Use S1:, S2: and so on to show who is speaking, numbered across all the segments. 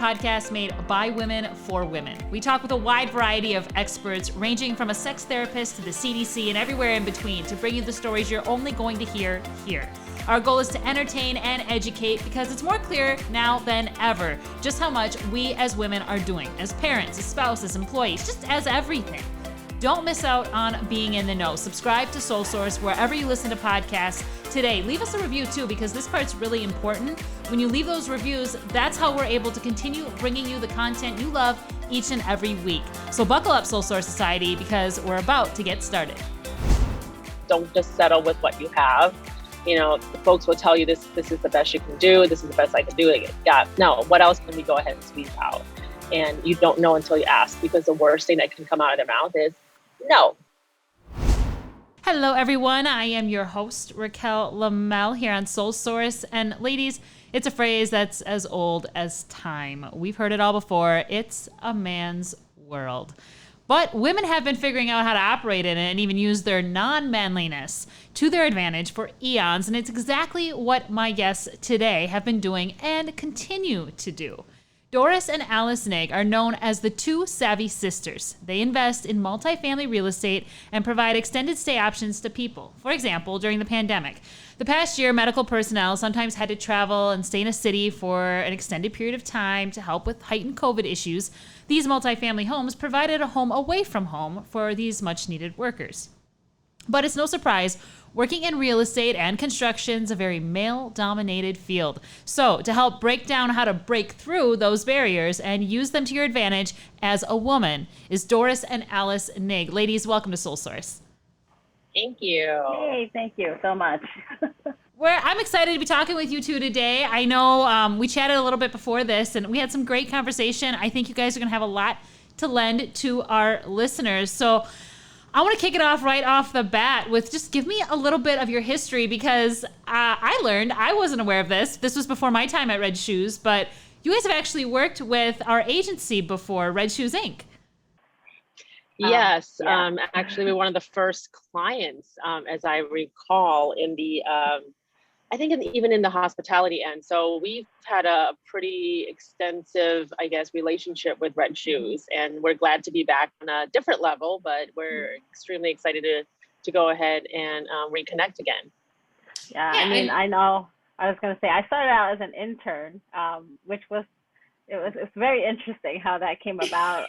S1: podcast made by women for women. We talk with a wide variety of experts, ranging from a sex therapist to the CDC and everywhere in between, to bring you the stories you're only going to hear here. Our goal is to entertain and educate, because it's more clear now than ever just how much we as women are doing, as parents, as spouses, employees, just as everything. Don't miss out on being in the know. Subscribe to Soul Source wherever you listen to podcasts today. Leave us a review too, because this part's really important. When you leave those reviews, that's how we're able to continue bringing you the content you love each and every week. So buckle up, Soul Source Society, because we're about to get started.
S2: Don't just settle with what you have. You know, the folks will tell you this is the best you can do. This is the best I can do. No, what else can we go ahead and squeeze out? And you don't know until you ask, because the worst thing that can come out of their mouth is no.
S1: Hello, everyone. I am your host, Raquel Lamel, here on Soul Source. And ladies, it's a phrase that's as old as time. We've heard it all before. It's a man's world. But women have been figuring out how to operate in it and even use their non-manliness to their advantage for eons. And it's exactly what my guests today have been doing and continue to do. Doris and Alice Ng are known as the Two Savvy Sisters. They invest in multifamily real estate and provide extended stay options to people. For example, during the pandemic. The past year, medical personnel sometimes had to travel and stay in a city for an extended period of time to help with heightened COVID issues. These multifamily homes provided a home away from home for these much-needed workers. But it's no surprise, working in real estate and construction is a very male-dominated field. So to help break down how to break through those barriers and use them to your advantage as a woman is Doris and Alice Ng. Ladies, welcome to Soul Source.
S2: Thank you.
S3: Hey, thank you so much.
S1: I'm excited to be talking with you two today. I know we chatted a little bit before this, and we had some great conversation. I think you guys are going to have a lot to lend to our listeners. So I want to kick it off right off the bat with just give me a little bit of your history, because I wasn't aware of this. This was before my time at Red Shoes, but you guys have actually worked with our agency before, Red Shoes Inc.
S2: Yes, actually we're one of the first clients, as I recall, in the I think even in the hospitality end. So we've had a pretty extensive, I guess, relationship with Red Shoes, and we're glad to be back on a different level, but we're extremely excited to go ahead and reconnect again.
S3: Yeah, I mean, I know, I was going to say, I started out as an intern, which it's very interesting how that came about.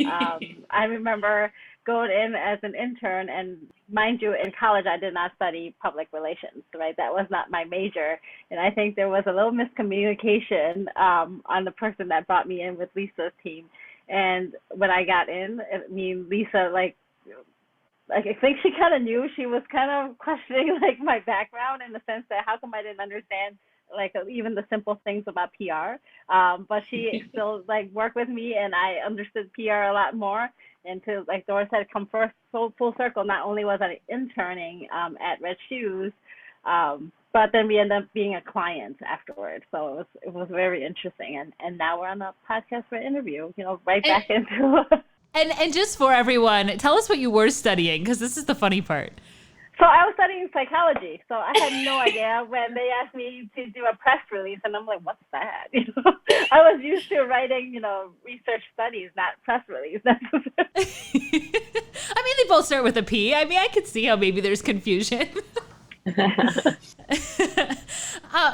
S3: I remember going in as an intern, and mind you, in college, I did not study public relations, right? That was not my major. And I think there was a little miscommunication on the person that brought me in with Lisa's team. And when I got in, I mean, Lisa, like I think she kind of knew. She was kind of questioning like my background, in the sense that how come I didn't understand like even the simple things about PR, but she still like worked with me, and I understood PR a lot more. And to, like Doris said, come full circle, not only was I interning at Red Shoes, but then we ended up being a client afterwards. So it was very interesting. And now we're on the podcast for interview, right back into.
S1: And just for everyone, tell us what you were studying, because this is the funny part.
S3: So I was studying psychology, so I had no idea when they asked me to do a press release, and I'm like, what's that? I was used to writing, research studies, not press release.
S1: I mean, they both start with a P. I mean, I could see how maybe there's confusion.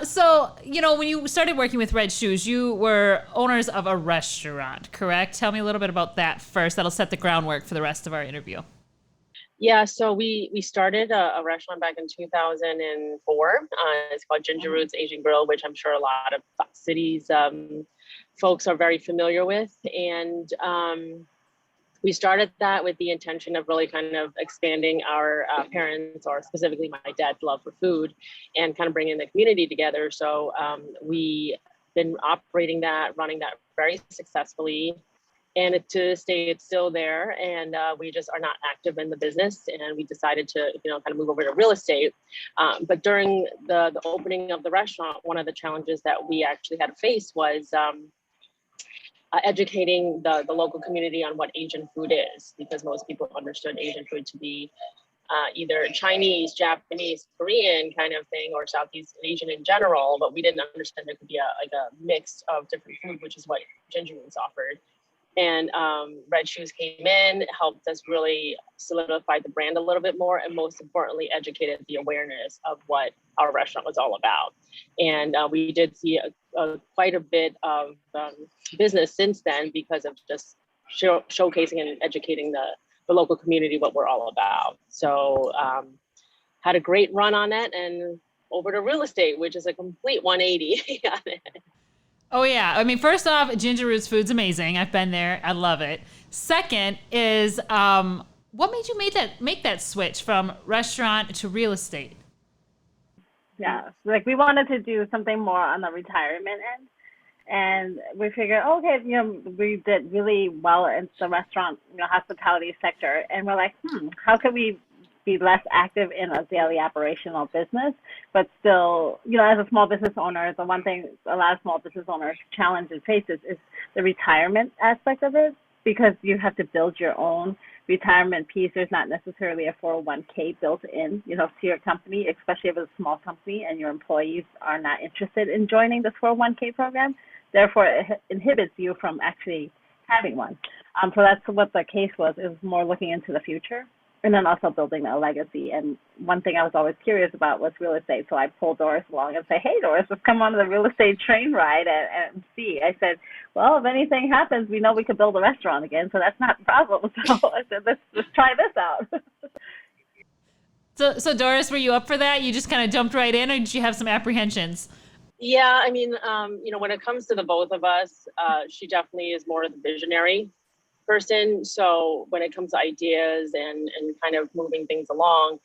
S1: So, when you started working with Red Shoes, you were owners of a restaurant, correct? Tell me a little bit about that first. That'll set the groundwork for the rest of our interview.
S2: Yeah, so we started a restaurant back in 2004. It's called Ginger Roots Asian Grill, which I'm sure a lot of cities folks are very familiar with. And we started that with the intention of really kind of expanding our parents, or specifically my dad's love for food, and kind of bringing the community together. So we've been operating that, running that very successfully. And to this day, it's still there, and we just are not active in the business. And we decided to, kind of move over to real estate. But during the opening of the restaurant, one of the challenges that we actually had to face was educating the local community on what Asian food is, because most people understood Asian food to be either Chinese, Japanese, Korean kind of thing, or Southeast Asian in general, but we didn't understand there could be a mix of different food, which is what Ginger Roots offered. And Red Shoes came in, helped us really solidify the brand a little bit more, and most importantly, educated the awareness of what our restaurant was all about. And we did see quite a bit of business since then because of just showcasing and educating the local community what we're all about. So had a great run on that, and over to real estate, which is a complete 180 on it.
S1: Oh yeah, I mean, first off, Ginger Roots food's amazing. I've been there. I love it. Second is, what made you make that switch from restaurant to real estate?
S3: Yeah, like we wanted to do something more on the retirement end, and we figured, okay, we did really well in the restaurant, hospitality sector, and we're like, how can we be less active in a daily operational business, but still, as a small business owner, the one thing a lot of small business owners challenge and faces is the retirement aspect of it, because you have to build your own retirement piece. There's not necessarily a 401k built in, to your company, especially if it's a small company and your employees are not interested in joining this 401k program. Therefore, it inhibits you from actually having one. So that's what the case was. It was more looking into the future, and then also building a legacy. And one thing I was always curious about was real estate. So I pulled Doris along and say, hey, Doris, let's come on the real estate train ride and see. I said, well, if anything happens, we know we could build a restaurant again, so that's not a problem. So I said, let's try this out.
S1: So Doris, were you up for that? You just kind of jumped right in, or did you have some apprehensions?
S2: Yeah, I mean, when it comes to the both of us, she definitely is more of the visionary person. So when it comes to ideas and kind of moving things along,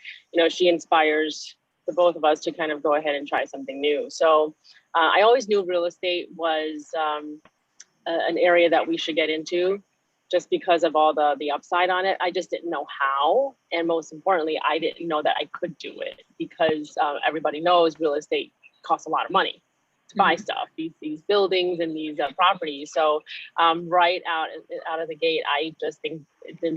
S2: she inspires the both of us to kind of go ahead and try something new. So I always knew real estate was an area that we should get into just because of all the upside on it. I just didn't know how. And most importantly, I didn't know that I could do it because everybody knows real estate costs a lot of money to buy stuff, these buildings and these properties. So right out of the gate, I just didn't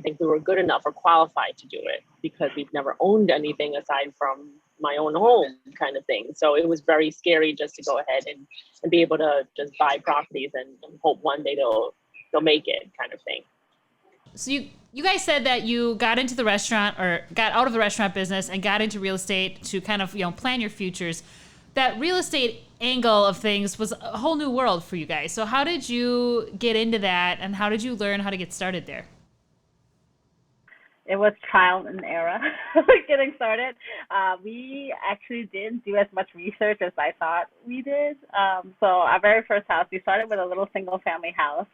S2: think we were good enough or qualified to do it because we've never owned anything aside from my own home kind of thing. So it was very scary just to go ahead and be able to just buy properties and hope one day they'll make it kind of thing.
S1: So you guys said that you got into the restaurant, or got out of the restaurant business and got into real estate to kind of plan your futures. That real estate angle of things was a whole new world for you guys. So how did you get into that, and how did you learn how to get started there?
S3: It was trial and error getting started. We actually didn't do as much research as I thought we did. So our very first house, we started with a little single family house.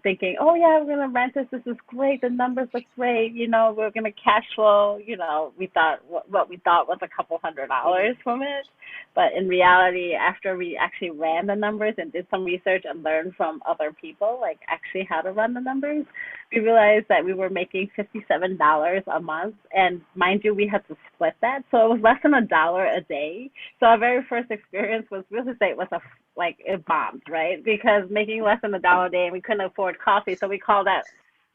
S3: Thinking, oh yeah, we're gonna rent this. This is great. The numbers look great. We're gonna cash flow. We thought what we thought was a couple $100 from it, but in reality, after we actually ran the numbers and did some research and learned from other people, like actually how to run the numbers, we realized that we were making $57 a month, and mind you, we had to split that, so it was less than $1 a day. So our very first experience with real estate was it bombed, right? Because making less than $1 a day, and we couldn't afford coffee, so we called that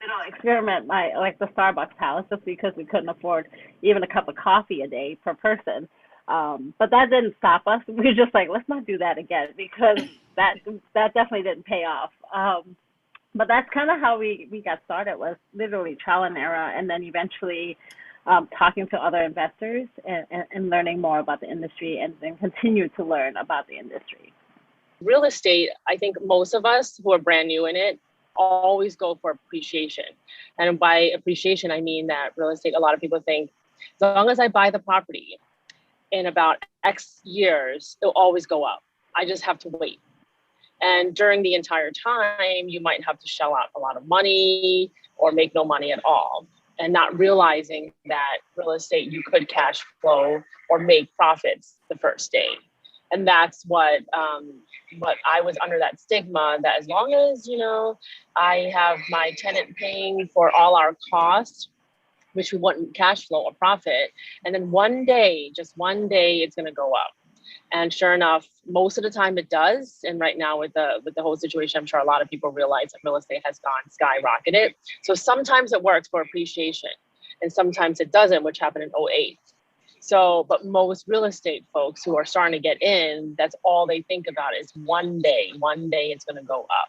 S3: little experiment like the Starbucks house, just because we couldn't afford even a cup of coffee a day per person. But that didn't stop us. We were just like, let's not do that again, because that definitely didn't pay off. But that's kind of how we got started, was literally trial and error, and then eventually talking to other investors and learning more about the industry, and then continue to learn about the industry.
S2: Real estate, I think most of us who are brand new in it always go for appreciation. And by appreciation, I mean that real estate, a lot of people think, as long as I buy the property in about X years, it'll always go up. I just have to wait. And during the entire time, you might have to shell out a lot of money or make no money at all, and not realizing that real estate, you could cash flow or make profits the first day. And that's what I was under, that stigma that as long as, I have my tenant paying for all our costs, which we wouldn't cash flow or profit. And then one day, just one day, it's going to go up. And sure enough, most of the time it does. And right now with the whole situation, I'm sure a lot of people realize that real estate has gone skyrocketed. So sometimes it works for appreciation. and sometimes it doesn't, which happened in '08. So, but most real estate folks who are starting to get in, that's all they think about is one day it's going to go up.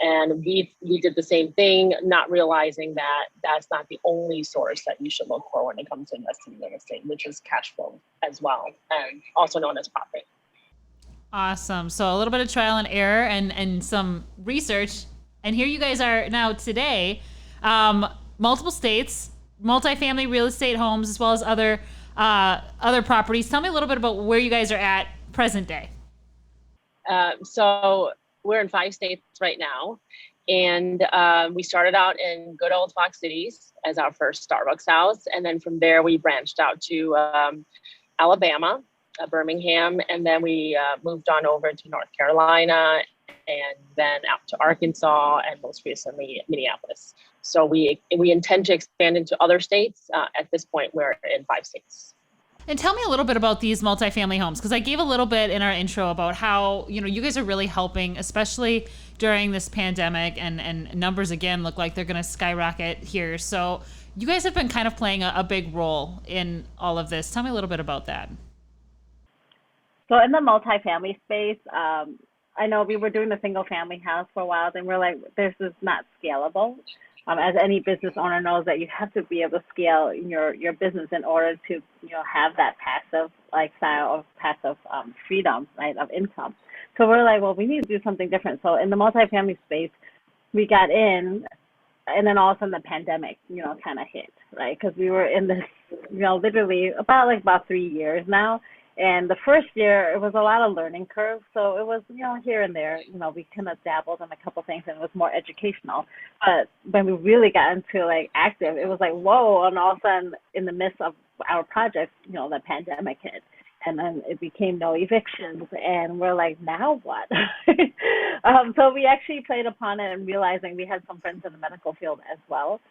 S2: And we did the same thing, not realizing that that's not the only source that you should look for when it comes to investing in real estate, which is cash flow as well, and also known as profit.
S1: Awesome. So a little bit of trial and error and some research. And here you guys are now today, multiple states, multifamily real estate homes, as well as other properties. Tell me a little bit about where you guys are at present day.
S2: So we're in 5 states right now. And we started out in good old Fox Cities as our first Starbucks house. And then from there, we branched out to Alabama, Birmingham. And then we moved on over to North Carolina, and then out to Arkansas, and most recently Minneapolis. So we intend to expand into other states. At this point, we're in 5 states.
S1: And tell me a little bit about these multifamily homes, because I gave a little bit in our intro about how, you guys are really helping, especially during this pandemic, and numbers again look like they're going to skyrocket here. So you guys have been kind of playing a big role in all of this. Tell me a little bit about that.
S3: So in the multifamily space, I know we were doing the single family house for a while, and we're like, this is not scalable. As any business owner knows, that you have to be able to scale your business in order to have that passive lifestyle of passive freedom, right, of income. So we're like, well, we need to do something different. So in the multifamily space, we got in, and then all of a sudden the pandemic, kind of hit, right? Because we were in this, literally about 3 years now. And the first year, it was a lot of learning curve. So it was, here and there, we kind of dabbled in a couple things, and it was more educational. But when we really got into active, it was like, whoa. And all of a sudden, in the midst of our project, the pandemic hit. And then it became no evictions. And we're like, now what? So we actually played upon it, and realizing we had some friends in the medical field as well.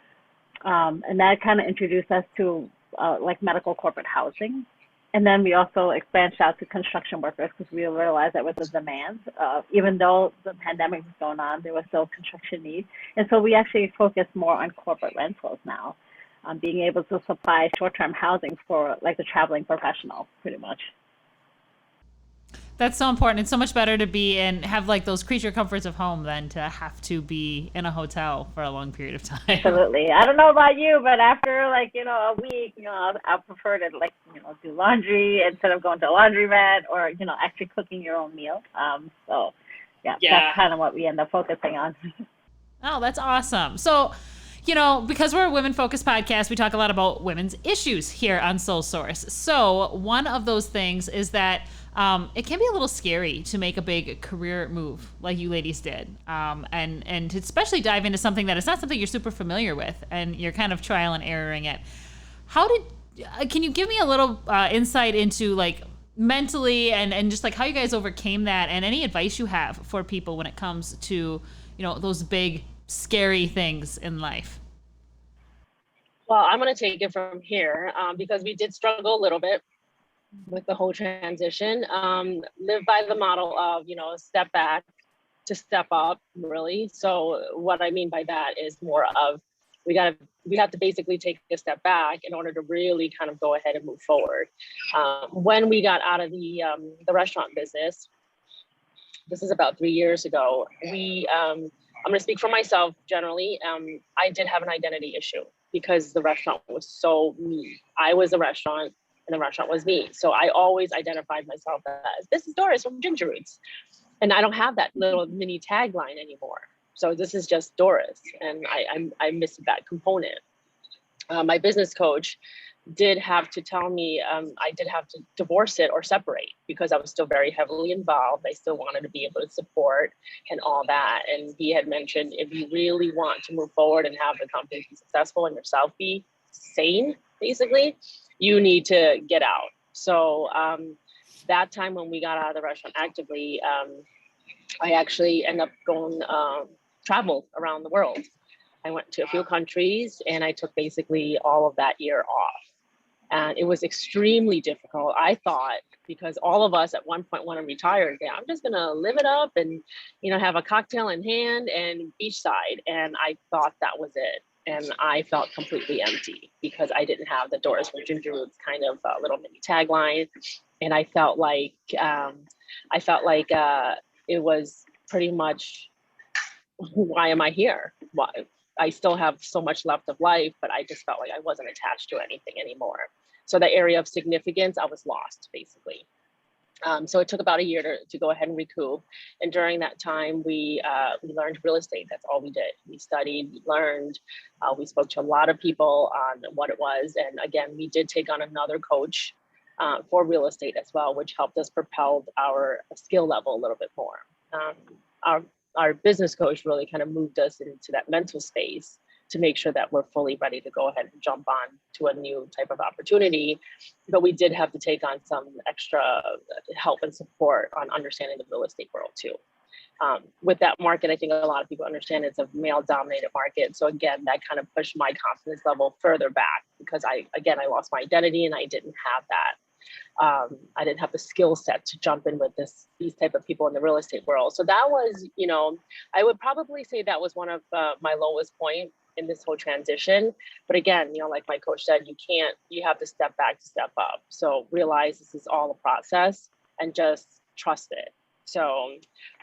S3: And that kind of introduced us to medical corporate housing. And then we also branched out to construction workers, because we realized that with the demand, even though the pandemic was going on, there was still construction needs. And so we actually focus more on corporate rentals now, being able to supply short-term housing for the traveling professional, pretty much.
S1: That's so important. It's so much better to be have those creature comforts of home than to have to be in a hotel for a long period of time.
S3: Absolutely. I don't know about you, but after a week, I prefer to do laundry instead of going to a laundromat, or actually cooking your own meal. So yeah, that's kind of what we end up focusing on.
S1: Oh, that's awesome. So, because we're a women-focused podcast, we talk a lot about women's issues here on Soul Source. So one of those things is that it can be a little scary to make a big career move like you ladies did, and to especially dive into something that is not something you're super familiar with, and you're kind of trial and erroring it. Can you give me a little insight into mentally and just how you guys overcame that, and any advice you have for people when it comes to those big scary things in life?
S2: Well, I'm going to take it from here, because we did struggle a little bit with the whole transition. Live by the model of, step back to step up, really. So what I mean by that is more of, we have to basically take a step back in order to really kind of go ahead and move forward. When we got out of the restaurant business, this is about 3 years ago, I'm going to speak for myself generally. I did have an identity issue, because the restaurant was so me. I was the restaurant, and the restaurant was me. So I always identified myself as, this is Doris from Ginger Roots. And I don't have that little mini tagline anymore. So this is just Doris. And I missed that component. My business coach did have to tell me I did have to divorce it or separate, because I was still very heavily involved. I still wanted to be able to support and all that. And he had mentioned, if you really want to move forward and have the company be successful and yourself be sane, basically, you need to get out. So that time when we got out of the restaurant actively, I actually ended up going, traveled around the world. I went to a few countries, and I took basically all of that year off. And it was extremely difficult, I thought, because all of us at one point want to retire. Yeah, I'm just going to live it up and, have a cocktail in hand and beachside. And I thought that was it. and I felt completely empty because I didn't have the Doris from Ginger Roots kind of little mini tagline, and I felt like it was pretty much, why am I here? Why? I still have so much left of life, but I just felt like I wasn't attached to anything anymore. So the area of significance, I was lost basically. So it took about a year to go ahead and recoup. And during that time, we learned real estate. That's all we did. We studied, we learned, we spoke to a lot of people on what it was. And again, we did take on another coach for real estate as well, which helped us propel our skill level a little bit more. Our business coach really kind of moved us into that mental space to make sure that we're fully ready to go ahead and jump on to a new type of opportunity. But we did have to take on some extra help and support on understanding the real estate world too. With that market, I think a lot of people understand it's a male-dominated market. So again, that kind of pushed my confidence level further back because I lost my identity and I didn't have that. I didn't have the skill set to jump in with these type of people in the real estate world. So that was, I would probably say that was one of my lowest point in this whole transition. But again, like my coach said, you have to step back to step up. So realize this is all a process and just trust it. So,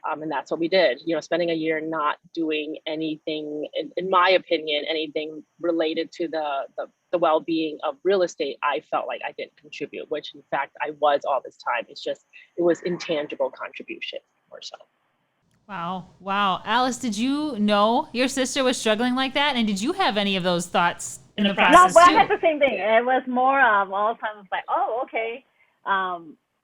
S2: and that's what we did, spending a year not doing anything, in my opinion, anything related to the well-being of real estate. I felt like I didn't contribute, which in fact I was all this time. It was intangible contribution more so.
S1: Wow. Alice, did you know your sister was struggling like that? And did you have any of those thoughts in the process?
S3: No, but
S1: too?
S3: I had the same thing. It was more all the time. It's like, oh, okay.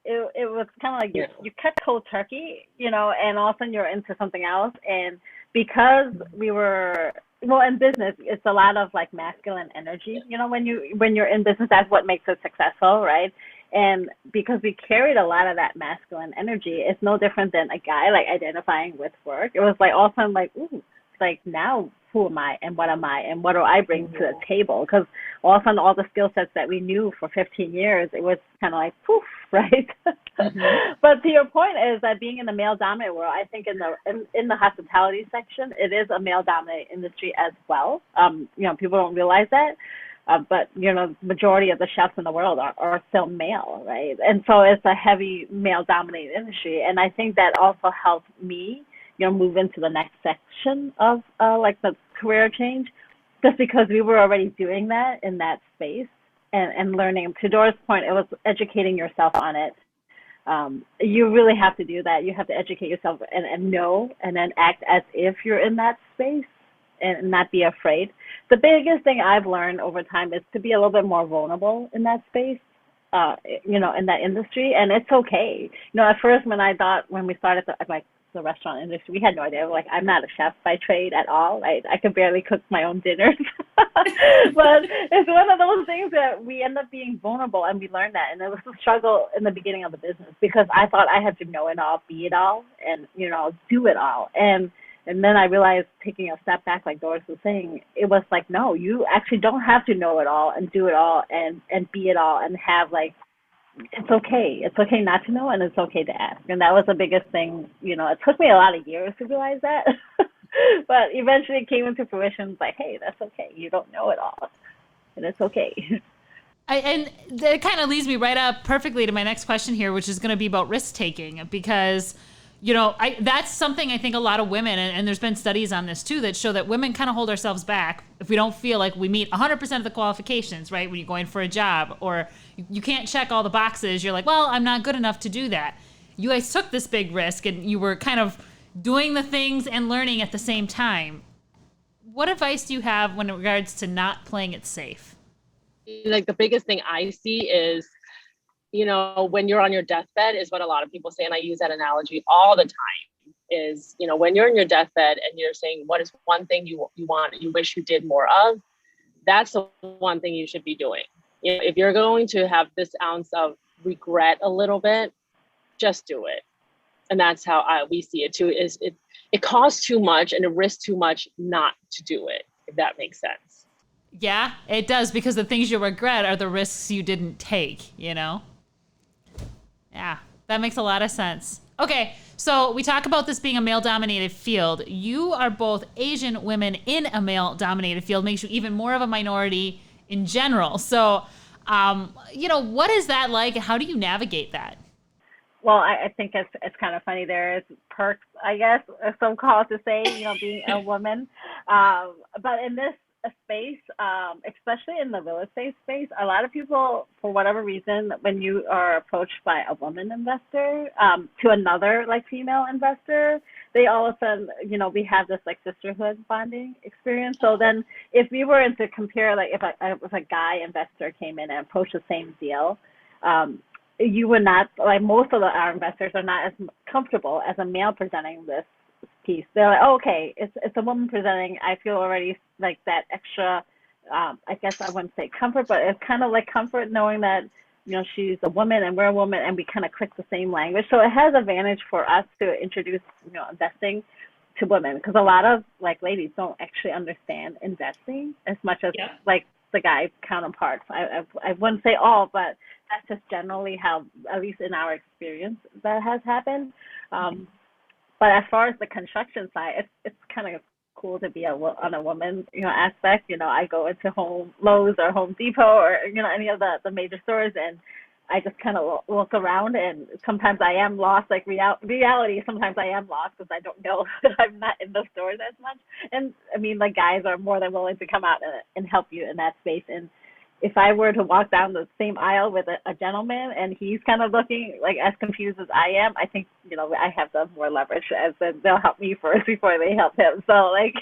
S3: It was kind of like you cut cold turkey, and all of a sudden you're into something else. And because we were, in business, it's a lot of like masculine energy. When you're in business, that's what makes it successful, right? And because we carried a lot of that masculine energy, it's no different than a guy like identifying with work. It was like all of a sudden like, ooh, it's like now who am I and what am I and what do I bring to the table? Because all of a sudden all the skill sets that we knew for 15 years, it was kind of like poof, right? But to your point is that being in the male dominant world, I think in the hospitality section, it is a male dominated industry as well. People don't realize that. But majority of the chefs in the world are still male, right? And so it's a heavy male-dominated industry, and I think that also helped me, move into the next section of like the career change, just because we were already doing that in that space and learning. To Doris' point, it was educating yourself on it. You really have to do that. You have to educate yourself and know, and then act as if you're in that space. And not be afraid. The biggest thing I've learned over time is to be a little bit more vulnerable in that space, in that industry, and it's okay. At first when we started the restaurant industry, we had no idea. Like, I'm not a chef by trade at all. I could barely cook my own dinners. But it's one of those things that we end up being vulnerable, and we learned that. And it was a struggle in the beginning of the business because I thought I had to know it all, be it all, and do it all. And then I realized, taking a step back, like Doris was saying, it was like, no, you actually don't have to know it all and do it all and be it all and have it's okay. It's okay not to know, and it's okay to ask. And that was the biggest thing. It took me a lot of years to realize that. But eventually it came into fruition. It's like, hey, that's okay. You don't know it all. And it's okay.
S1: And that kind of leads me right up perfectly to my next question here, which is going to be about risk taking, because that's something I think a lot of women, and there's been studies on this too, that show that women kind of hold ourselves back if we don't feel like we meet 100% of the qualifications, right? When you're going for a job, or you can't check all the boxes, you're like, well, I'm not good enough to do that. You guys took this big risk and you were kind of doing the things and learning at the same time. What advice do you have when it regards to not playing it safe?
S2: Like, the biggest thing I see is, when you're on your deathbed is what a lot of people say. And I use that analogy all the time is, when you're in your deathbed and you're saying, what is one thing you wish you did more of? That's the one thing you should be doing. If you're going to have this ounce of regret a little bit, just do it. And that's how we see it too, is it costs too much and it risks too much not to do it, if that makes sense.
S1: Yeah, it does, because the things you regret are the risks you didn't take, Yeah, that makes a lot of sense. Okay, So we talk about this being a male-dominated field. You are both Asian women in a male-dominated field, makes you even more of a minority in general. So, what is that like? How do you navigate that?
S3: Well, I think it's kind of funny. There is perks, I guess, some call to say, being a woman. But in this space, especially in the real estate space, a lot of people, for whatever reason, when you are approached by a woman investor to another like female investor, they all of a sudden, we have this like sisterhood bonding experience. So then, if we were to compare, like if a guy investor came in and approached the same deal. You would not, like most of our investors are not as comfortable as a male presenting this piece. They're like, oh, okay, it's a woman presenting. I feel already like that extra, I guess I wouldn't say comfort, but it's kind of like comfort knowing that, she's a woman and we're a woman and we kind of click the same language. So it has advantage for us to introduce, investing to women because a lot of like ladies don't actually understand investing as much as like the guy counterparts. I wouldn't say all, but that's just generally how, at least in our experience, that has happened. But as far as the construction side, it's kind of cool to be on a woman, aspect. I go into Lowe's or Home Depot or any of the major stores, and I just kind of look around, and sometimes I am lost. Like reality, sometimes I am lost because I don't know. I'm not in the stores as much. And I mean, the guys are more than willing to come out and help you in that space. And if I were to walk down the same aisle with a gentleman and he's kind of looking like as confused as I am, I think, I have the more leverage as in they'll help me first before they help him. So like,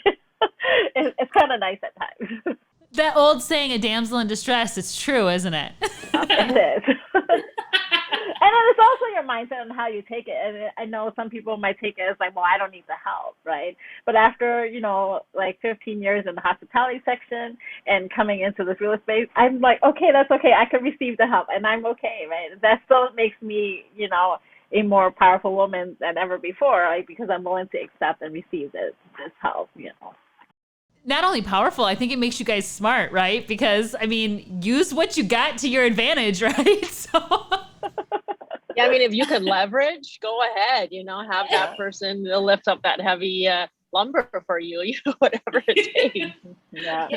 S3: it's kind of nice at times.
S1: That old saying, a damsel in distress, it's true, isn't it?
S3: It is. And then it's also your mindset on how you take it. And I know some people might take it as like, well, I don't need the help, right? But after, like 15 years in the hospitality section and coming into this real estate, I'm like, okay, that's okay. I can receive the help and I'm okay, right? That still makes me, a more powerful woman than ever before, right? Because I'm willing to accept and receive this help,
S1: Not only powerful, I think it makes you guys smart, right? Because, use what you got to your advantage, right? So...
S2: Yeah, if you could leverage, go ahead, have that person lift up that heavy lumber for you, whatever it takes.
S3: Yeah.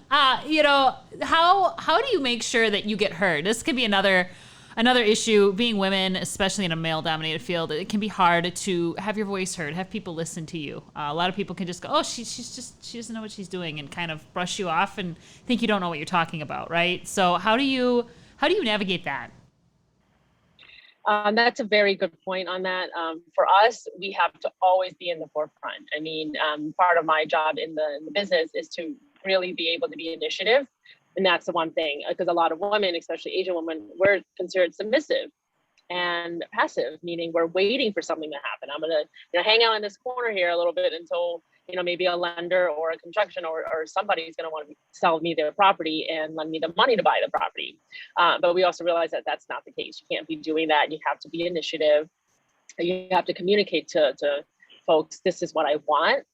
S1: How do you make sure that you get heard? This could be another issue, being women, especially in a male-dominated field. It can be hard to have your voice heard, have people listen to you. A lot of people can just go, oh, she doesn't know what she's doing, and kind of brush you off and think you don't know what you're talking about, right? So how do you navigate that?
S2: That's a very good point on that. For us, we have to always be in the forefront. Part of my job in the business is to really be able to be initiative. And that's the one thing, because a lot of women, especially Asian women, we're considered submissive and passive, meaning we're waiting for something to happen. I'm going to hang out in this corner here a little bit until, maybe a lender or a construction or somebody's going to want to sell me their property and lend me the money to buy the property. But we also realize that that's not the case. You can't be doing that. You have to be initiative. You have to communicate to folks, this is what I want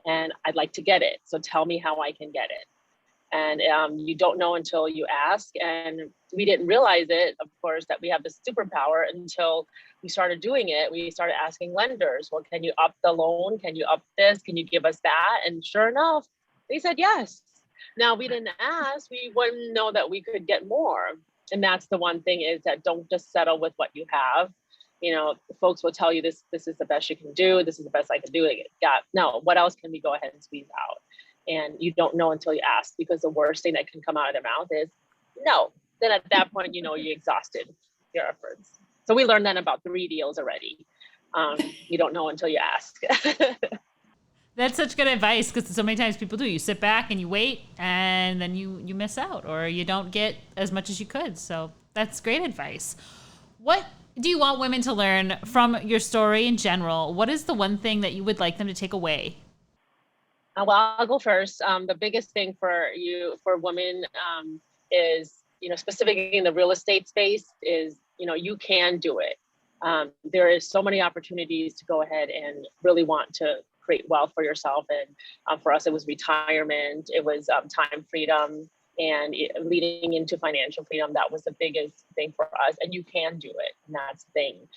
S2: and I'd like to get it. So tell me how I can get it. And you don't know until you ask. And we didn't realize it, of course, that we have this superpower until we started doing it. We started asking lenders, well, can you up the loan? Can you up this? Can you give us that? And sure enough, they said yes. Now, we didn't ask. We wouldn't know that we could get more. And that's the one thing, is that don't just settle with what you have. Folks will tell you this is the best you can do. This is the best I can do. No, what else can we go ahead and squeeze out? And you don't know until you ask, because the worst thing that can come out of their mouth is no. Then at that point, you exhausted your efforts. So we learned that about 3 deals already. You don't know until you ask.
S1: That's such good advice, because so many times people do. You sit back and you wait, and then you miss out, or you don't get as much as you could. So that's great advice. What do you want women to learn from your story in general? What is the one thing that you would like them to take away?
S2: Well, I'll go first. The biggest thing for women is, specifically in the real estate space, is, you can do it. There is so many opportunities to go ahead and really want to create wealth for yourself. And for us, it was retirement. It was time freedom. and leading into financial freedom, that was the biggest thing for us. And you can do it, and that's the thing.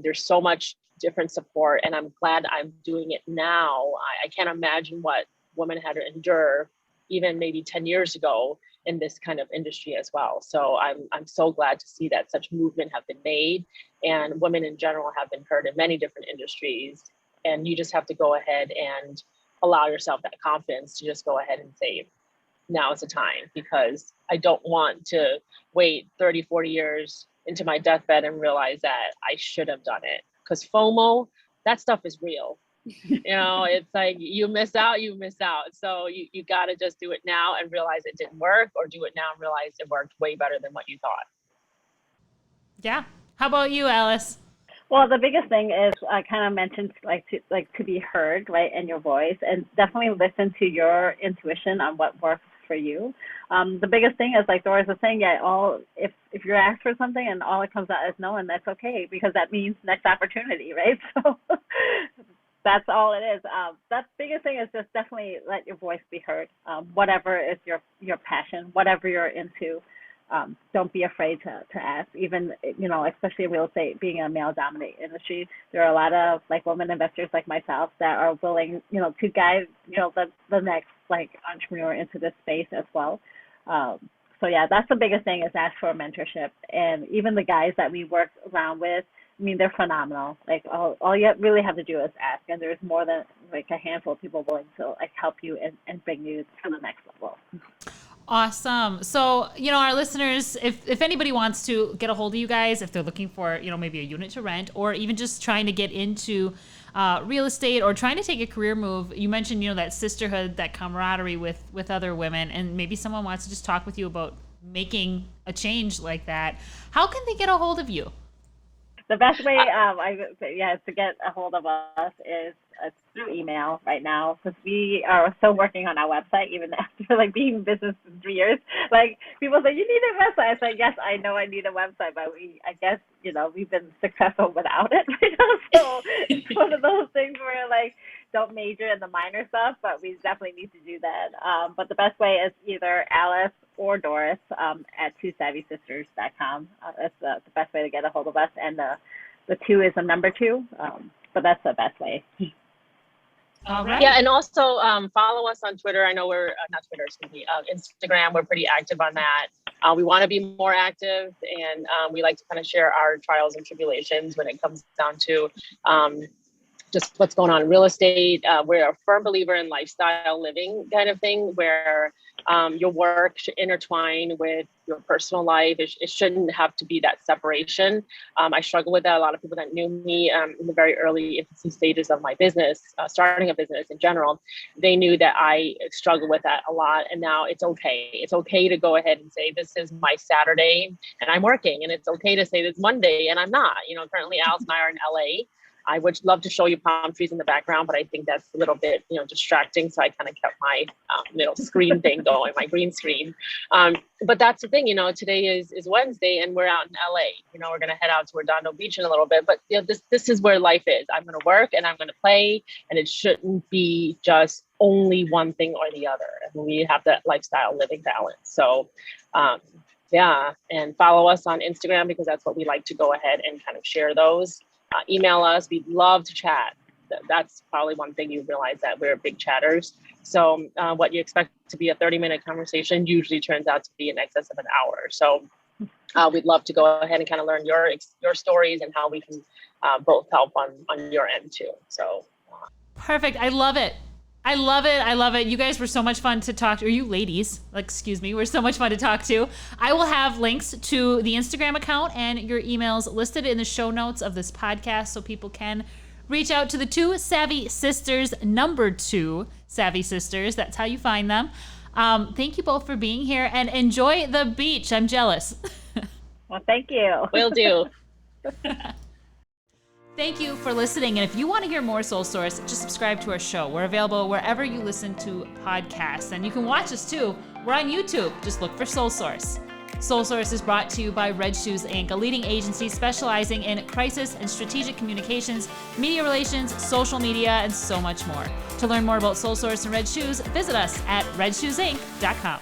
S2: There's so much different support, and I'm glad I'm doing it now. I can't imagine what women had to endure even maybe 10 years ago in this kind of industry as well. So I'm so glad to see that such movement have been made, and women in general have been heard in many different industries. And you just have to go ahead and allow yourself that confidence to just go ahead and say, now is the time, because I don't want to wait 30, 40 years into my deathbed and realize that I should have done it. Because FOMO, that stuff is real. It's like you miss out. So you got to just do it now and realize it didn't work, or do it now and realize it worked way better than what you thought.
S1: Yeah. How about you, Alice?
S3: Well, the biggest thing is I kind of mentioned to be heard, right, in your voice, and definitely listen to your intuition on what works for you. The biggest thing is, like Doris was saying, if you're asked for something and all it comes out is no, and that's okay, because that means next opportunity, right? So that's all it is. That biggest thing is just definitely let your voice be heard. Whatever is your passion, whatever you're into. Don't be afraid to ask. Even, especially real estate being a male-dominated industry, there are a lot of women investors like myself that are willing, to guide, the next entrepreneur into this space as well. So yeah, that's the biggest thing, is ask for a mentorship. And even the guys that we work around with, they're phenomenal. All you really have to do is ask, and there's more than a handful of people willing to help you and bring you to the next level.
S1: Awesome. So, our listeners, if anybody wants to get a hold of you guys, if they're looking for, maybe a unit to rent, or even just trying to get into real estate, or trying to take a career move, you mentioned, that sisterhood, that camaraderie with other women, and maybe someone wants to just talk with you about making a change like that. How can they get a hold of you?
S3: The best way, to get a hold of us is through email right now, because we are still working on our website, even after being in business for 3 years. People say, you need a website. I say, yes, I know I need a website, but I guess we've been successful without it. So it's one of those things where don't major in the minor stuff, but we definitely need to do that. But the best way is either Alice or Doris at twosavvysisters.com. That's the best way to get a hold of us. And the 2 is a number 2, but that's the best way.
S1: All right.
S2: Yeah, and also follow us on Twitter. I know we're not Twitter, excuse me, Instagram. We're pretty active on that. We want to be more active, and we like to kind of share our trials and tribulations when it comes down to just what's going on in real estate. We're a firm believer in lifestyle living kind of thing, where your work should intertwine with your personal life. It shouldn't have to be that separation. I struggle with that. A lot of people that knew me in the very early infancy stages of my business, starting a business in general, they knew that I struggle with that a lot. And now it's okay. It's okay to go ahead and say, this is my Saturday and I'm working. And it's okay to say this Monday and I'm not. Currently Alice and I are in LA. I would love to show you palm trees in the background, but I think that's a little bit, distracting. So I kind of kept my little screen thing going, my green screen. But that's the thing, today is Wednesday and we're out in LA. We're going to head out to Redondo Beach in a little bit, but this is where life is. I'm going to work and I'm going to play, and it shouldn't be just only one thing or the other. And we have that lifestyle living balance. So, and follow us on Instagram, because that's what we like to go ahead and kind of share those. Email us. We'd love to chat. That's probably one thing you realize, that we're big chatters. So what you expect to be a 30-minute conversation usually turns out to be in excess of an hour. So we'd love to go ahead and kind of learn your stories and how we can both help on your end too. So
S1: perfect. I love it. I love it. You guys were so much fun to talk to, or you ladies, were so much fun to talk to. I will have links to the Instagram account and your emails listed in the show notes of this podcast, so people can reach out to the 2 Savvy Sisters, number 2 Savvy Sisters. That's how you find them. Thank you both for being here, and enjoy the beach. I'm jealous.
S3: Well, thank you.
S2: Will do.
S1: Thank you for listening. And if you want to hear more Soul Source, just subscribe to our show. We're available wherever you listen to podcasts. And you can watch us too. We're on YouTube. Just look for Soul Source. Soul Source is brought to you by Red Shoes Inc., a leading agency specializing in crisis and strategic communications, media relations, social media, and so much more. To learn more about Soul Source and Red Shoes, visit us at redshoesinc.com.